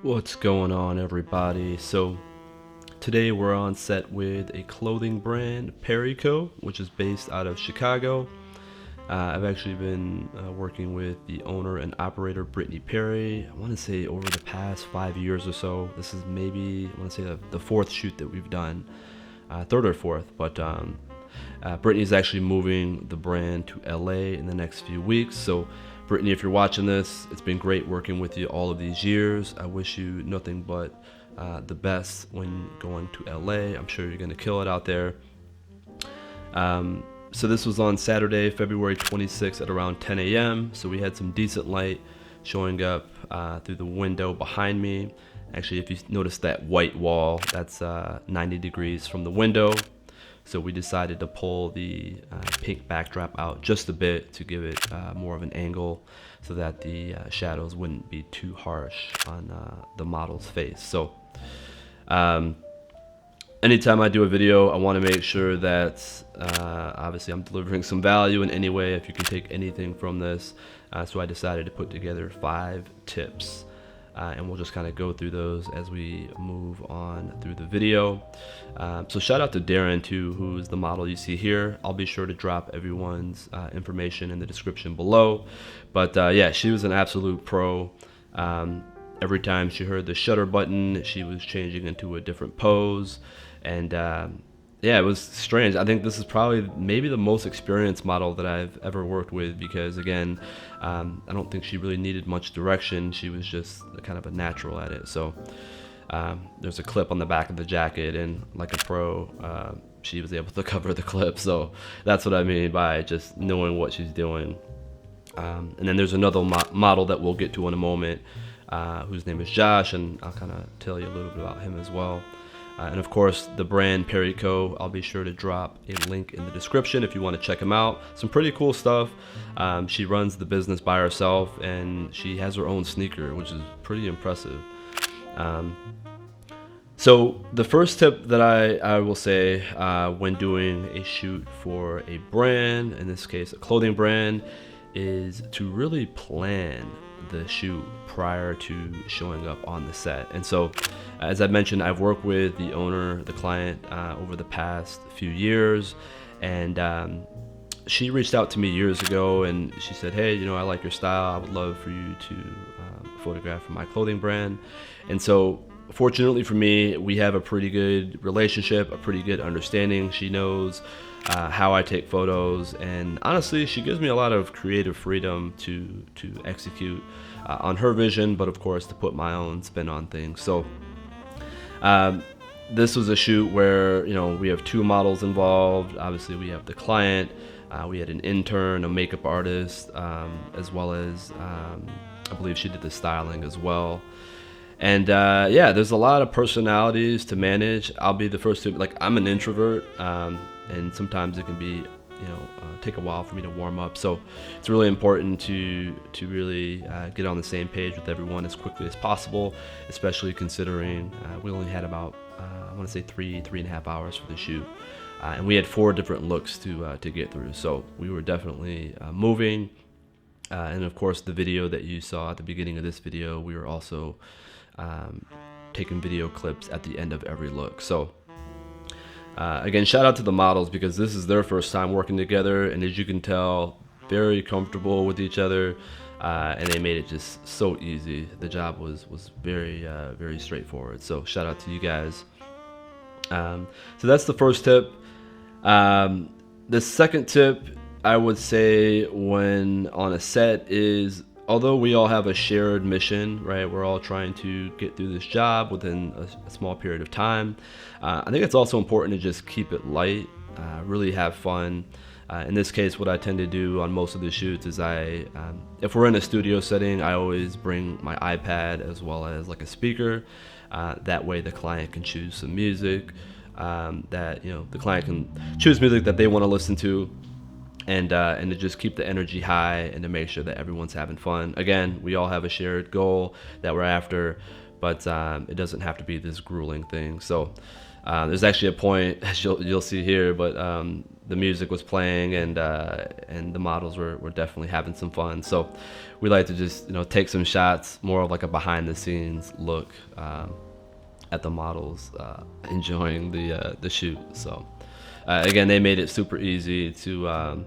What's going on, everybody? So today we're on set with a clothing brand, PerryCo, which is based out of Chicago. I've actually been working with the owner and operator, Brittany Perry. I want to say over the past 5 years or so. This is maybe, I want to say the fourth shoot that we've done, third or fourth. But Brittany's actually moving the brand to LA in the next few weeks. So Brittany, if you're watching this, it's been great working with you all of these years. I wish you nothing but the best when going to LA. I'm sure you're going to kill it out there. So this was on Saturday, February 26th at around 10 a.m. So we had some decent light showing up through the window behind me. Actually, if you notice that white wall, that's 90 degrees from the window. So we decided to pull the pink backdrop out just a bit to give it more of an angle so that the shadows wouldn't be too harsh on the model's face. So anytime I do a video, I want to make sure that obviously I'm delivering some value in any way, if you can take anything from this. So I decided to put together 5 tips. And we'll just kind of go through those as we move on through the video. So shout out to Darren too, who's the model you see here. I'll be sure to drop everyone's information in the description below. But yeah, she was an absolute pro. Every time she heard the shutter button, she was changing into a different pose. And yeah, it was strange. I think this is probably maybe the most experienced model that I've ever worked with, because again, I don't think she really needed much direction. She was just kind of a natural at it. So there's a clip on the back of the jacket, and like a pro, she was able to cover the clip. So that's what I mean by just knowing what she's doing. And then there's another model that we'll get to in a moment, whose name is Josh, and I'll kind of tell you a little bit about him as well. And of course, the brand PerryCo, I'll be sure to drop a link in the description if you want to check them out. Some pretty cool stuff. She runs the business by herself, and she has her own sneaker, which is pretty impressive. So the first tip that I will say when doing a shoot for a brand, in this case a clothing brand, is to really plan the shoot prior to showing up on the set. And so as I mentioned, I've worked with the owner, the client, over the past few years, and she reached out to me years ago and she said, hey, you know, I like your style, I would love for you to photograph for my clothing brand. And so fortunately for me, we have a pretty good relationship, a pretty good understanding. She knows how I take photos, and honestly, she gives me a lot of creative freedom to execute on her vision, but of course to put my own spin on things. So this was a shoot where, you know, we have 2 models involved. Obviously we have the client, we had an intern, a makeup artist, as well as I believe she did the styling as well. And yeah, there's a lot of personalities to manage. I'll be the first to, like, I'm an introvert, and sometimes it can be, you know, take a while for me to warm up. So it's really important to really get on the same page with everyone as quickly as possible, especially considering we only had about, I want to say 3.5 hours for the shoot. And we had 4 different looks to get through. So we were definitely moving. And of course, the video that you saw at the beginning of this video, we were also taking video clips at the end of every look. So again, shout out to the models, because this is their first time working together, and as you can tell, very comfortable with each other, and they made it just so easy. The job was very very straightforward. So shout out to you guys. So that's the first tip. The second tip I would say when on a set is, although we all have a shared mission, right? We're all trying to get through this job within a small period of time. I think it's also important to just keep it light, really have fun. In this case, what I tend to do on most of the shoots is if we're in a studio setting, I always bring my iPad as well as like a speaker. That way the client can choose some music that, you know, the client can choose music that they want to listen to. And to just keep the energy high and to make sure that everyone's having fun. Again, we all have a shared goal that we're after, but it doesn't have to be this grueling thing. So there's actually a point, as you'll see here, but the music was playing, and the models were definitely having some fun. So we like to just, you know, take some shots, more of like a behind the scenes look at the models enjoying the shoot. So again, they made it super easy to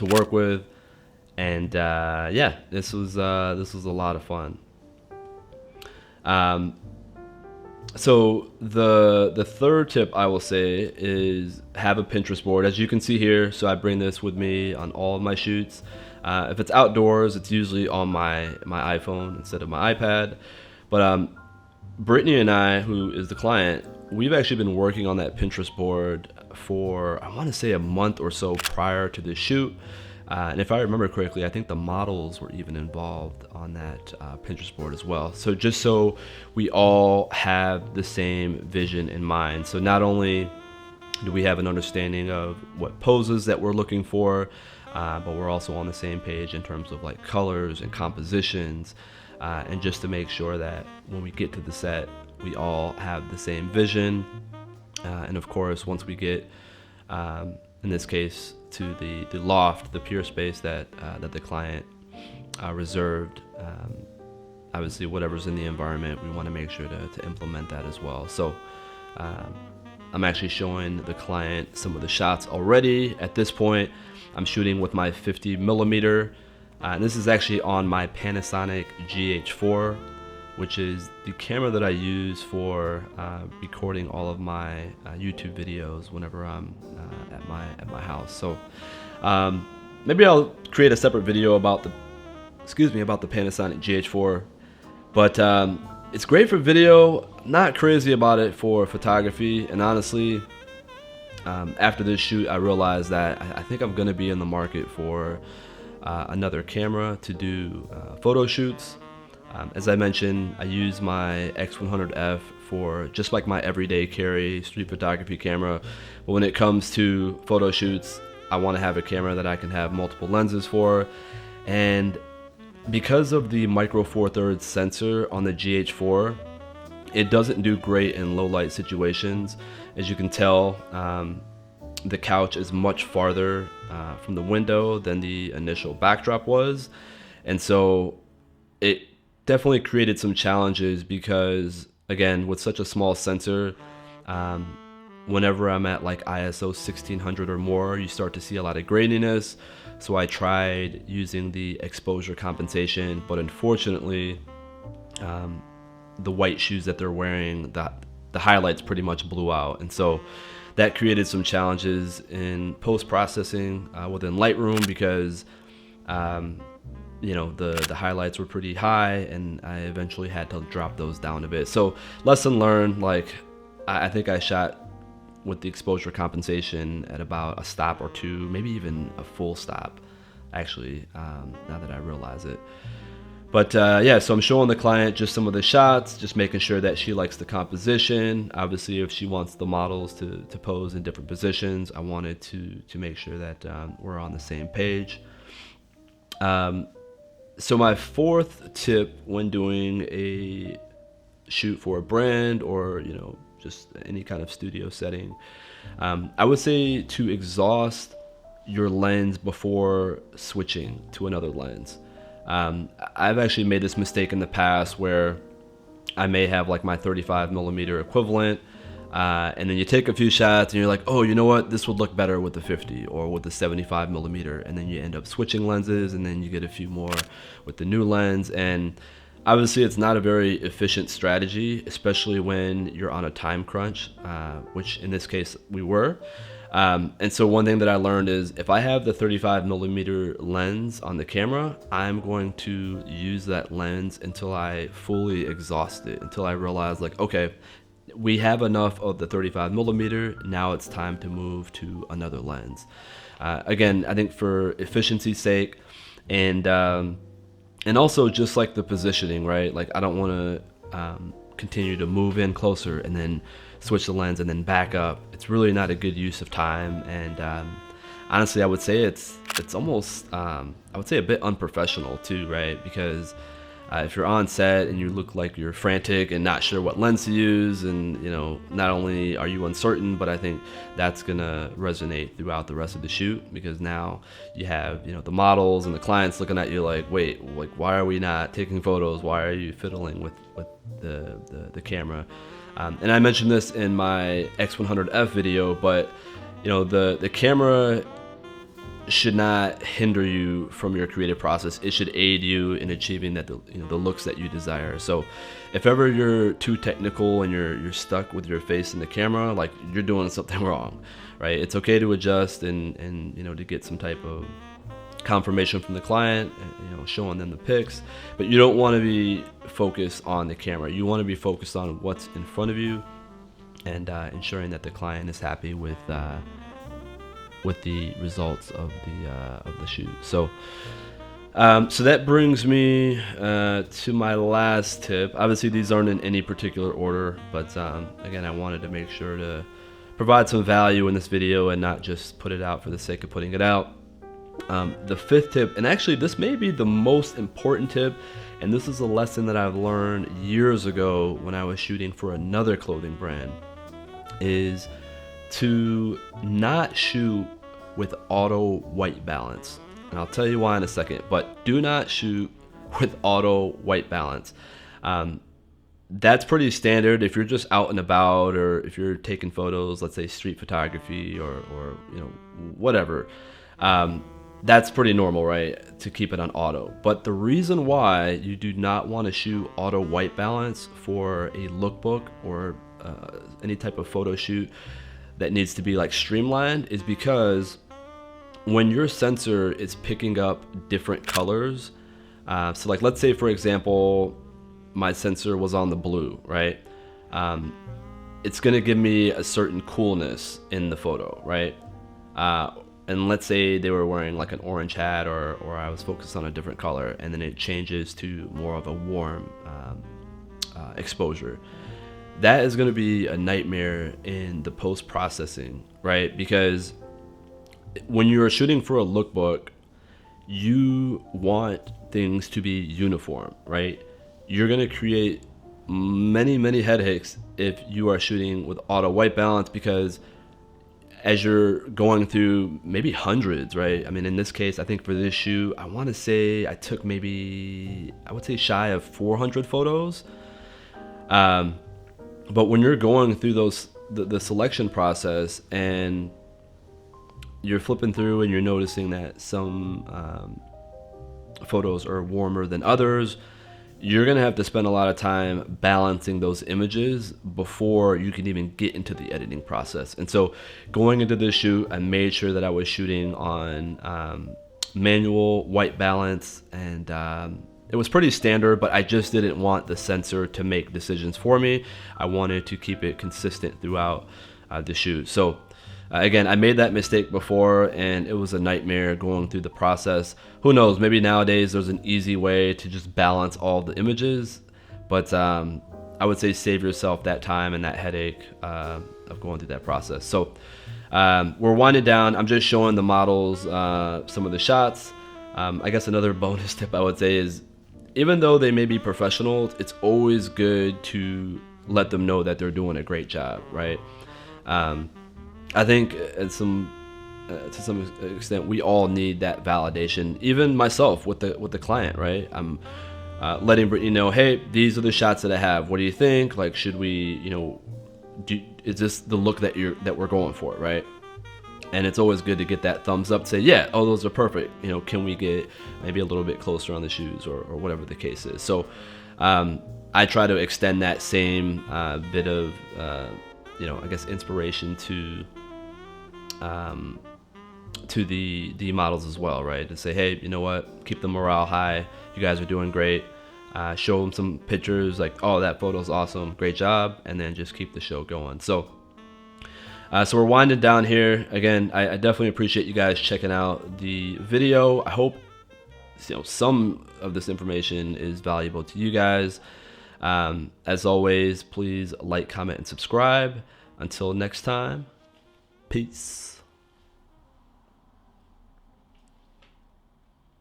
work with, and yeah, this was a lot of fun. So the third tip I will say is have a Pinterest board, as you can see here. So I bring this with me on all of my shoots. If it's outdoors, it's usually on my iPhone instead of my iPad. But Brittany and I, who is the client, we've actually been working on that Pinterest board for, I want to say, a month or so prior to the shoot. And if I remember correctly, I think the models were even involved on that Pinterest board as well. So just so we all have the same vision in mind. So not only do we have an understanding of what poses that we're looking for, but we're also on the same page in terms of like colors and compositions, and just to make sure that when we get to the set, we all have the same vision. And of course, once we get, in this case, to the loft, the pure space that the client reserved, obviously whatever's in the environment, we want to make sure to implement that as well. So I'm actually showing the client some of the shots already. At this point, I'm shooting with my 50 millimeter, and this is actually on my Panasonic GH4, which is the camera that I use for recording all of my YouTube videos whenever I'm at my house. So maybe I'll create a separate video about the Panasonic GH4. But it's great for video, not crazy about it for photography. And honestly, after this shoot, I realized that I think I'm gonna be in the market for another camera to do photo shoots. As I mentioned, I use my X100F for just like my everyday carry street photography camera. But when it comes to photo shoots, I want to have a camera that I can have multiple lenses for. And because of the micro four thirds sensor on the GH4, it doesn't do great in low light situations. As you can tell, the couch is much farther from the window than the initial backdrop was. And so it definitely created some challenges because, again, with such a small sensor, whenever I'm at like ISO 1600 or more, you start to see a lot of graininess. So I tried using the exposure compensation, but unfortunately, the white shoes that they're wearing, the highlights pretty much blew out. And so that created some challenges in post-processing within Lightroom because you know, the highlights were pretty high, and I eventually had to drop those down a bit. So lesson learned, like I think I shot with the exposure compensation at about a stop or two, maybe even a full stop, actually, now that I realize it. But yeah, so I'm showing the client just some of the shots, just making sure that she likes the composition. Obviously, if she wants the models to pose in different positions, I wanted to make sure that we're on the same page. So my fourth tip when doing a shoot for a brand or, you know, just any kind of studio setting, I would say to exhaust your lens before switching to another lens. I've actually made this mistake in the past where I may have like my 35 millimeter equivalent, and then you take a few shots and you're like, oh, you know what, this would look better with the 50 or with the 75 millimeter, and then you end up switching lenses, and then you get a few more with the new lens. And obviously it's not a very efficient strategy, especially when you're on a time crunch, which in this case we were. And so one thing that I learned is if I have the 35 millimeter lens on the camera, I'm going to use that lens until I fully exhaust it, until I realize like, okay, we have enough of the 35 millimeter, now it's time to move to another lens. Again, I think for efficiency's sake, and also just like the positioning, right? Like I don't want to continue to move in closer and then switch the lens and then back up. It's really not a good use of time, and honestly, I would say it's almost I would say a bit unprofessional too, right? Because If you're on set and you look like you're frantic and not sure what lens to use, and not only are you uncertain, but I think that's gonna resonate throughout the rest of the shoot, because now you have the models and the clients looking at you like, wait, like, why are we not taking photos? Why are you fiddling with the camera? And I mentioned this in my X100F video, but the camera should not hinder you from your creative process. It should aid you in achieving the looks that you desire. So if ever you're too technical and you're stuck with your face in the camera, like, you're doing something wrong, right? It's okay to adjust and to get some type of confirmation from the client, showing them the pics, but you don't want to be focused on the camera. You want to be focused on what's in front of you, and ensuring that the client is happy with the results of the shoot. So that brings me to my last tip. Obviously, these aren't in any particular order, but again, I wanted to make sure to provide some value in this video and not just put it out for the sake of putting it out. The fifth tip, and actually this may be the most important tip, and this is a lesson that I've learned years ago when I was shooting for another clothing brand, is to not shoot with auto white balance. And I'll tell you why in a second, but do not shoot with auto white balance. That's pretty standard if you're just out and about, or if you're taking photos, let's say street photography or whatever. That's pretty normal, right, to keep it on auto. But the reason why you do not want to shoot auto white balance for a lookbook or any type of photo shoot that needs to be like streamlined is because when your sensor is picking up different colors, so like, let's say for example my sensor was on the blue, right? It's gonna give me a certain coolness in the photo, right? And let's say they were wearing like an orange hat, or I was focused on a different color, and then it changes to more of a warm exposure. That is going to be a nightmare in the post-processing, right? Because when you're shooting for a lookbook, you want things to be uniform, right? You're going to create many headaches if you are shooting with auto white balance, because as you're going through maybe hundreds, right? I mean, in this case, I think for this shoot, I want to say I took maybe, I would say shy of 400 photos. But when you're going through the selection process, and you're flipping through and you're noticing that some photos are warmer than others, you're going to have to spend a lot of time balancing those images before you can even get into the editing process. And so going into this shoot, I made sure that I was shooting on manual white balance, and it was pretty standard, but I just didn't want the sensor to make decisions for me. I wanted to keep it consistent throughout the shoot. So again, I made that mistake before, and it was a nightmare going through the process. Who knows, maybe nowadays there's an easy way to just balance all the images, but I would say save yourself that time and that headache of going through that process. So we're winding down. I'm just showing the models some of the shots. I guess another bonus tip I would say is, even though they may be professionals, it's always good to let them know that they're doing a great job, right? I think to some extent we all need that validation. Even myself with the client, right? I'm letting Brittany know, hey, these are the shots that I have. What do you think? Like, should we, is this the look that we're going for, right? And it's always good to get that thumbs up to say, yeah, oh, those are perfect. Can we get maybe a little bit closer on the shoes, or whatever the case is. So I try to extend that same bit of I guess inspiration to the models as well, right? To say, hey, you know what, keep the morale high, you guys are doing great. Show them some pictures like, oh, that photo's awesome, great job, and then just keep the show going. So we're winding down here. Again, I definitely appreciate you guys checking out the video. I hope some of this information is valuable to you guys. As always, please like, comment, and subscribe. Until next time, peace.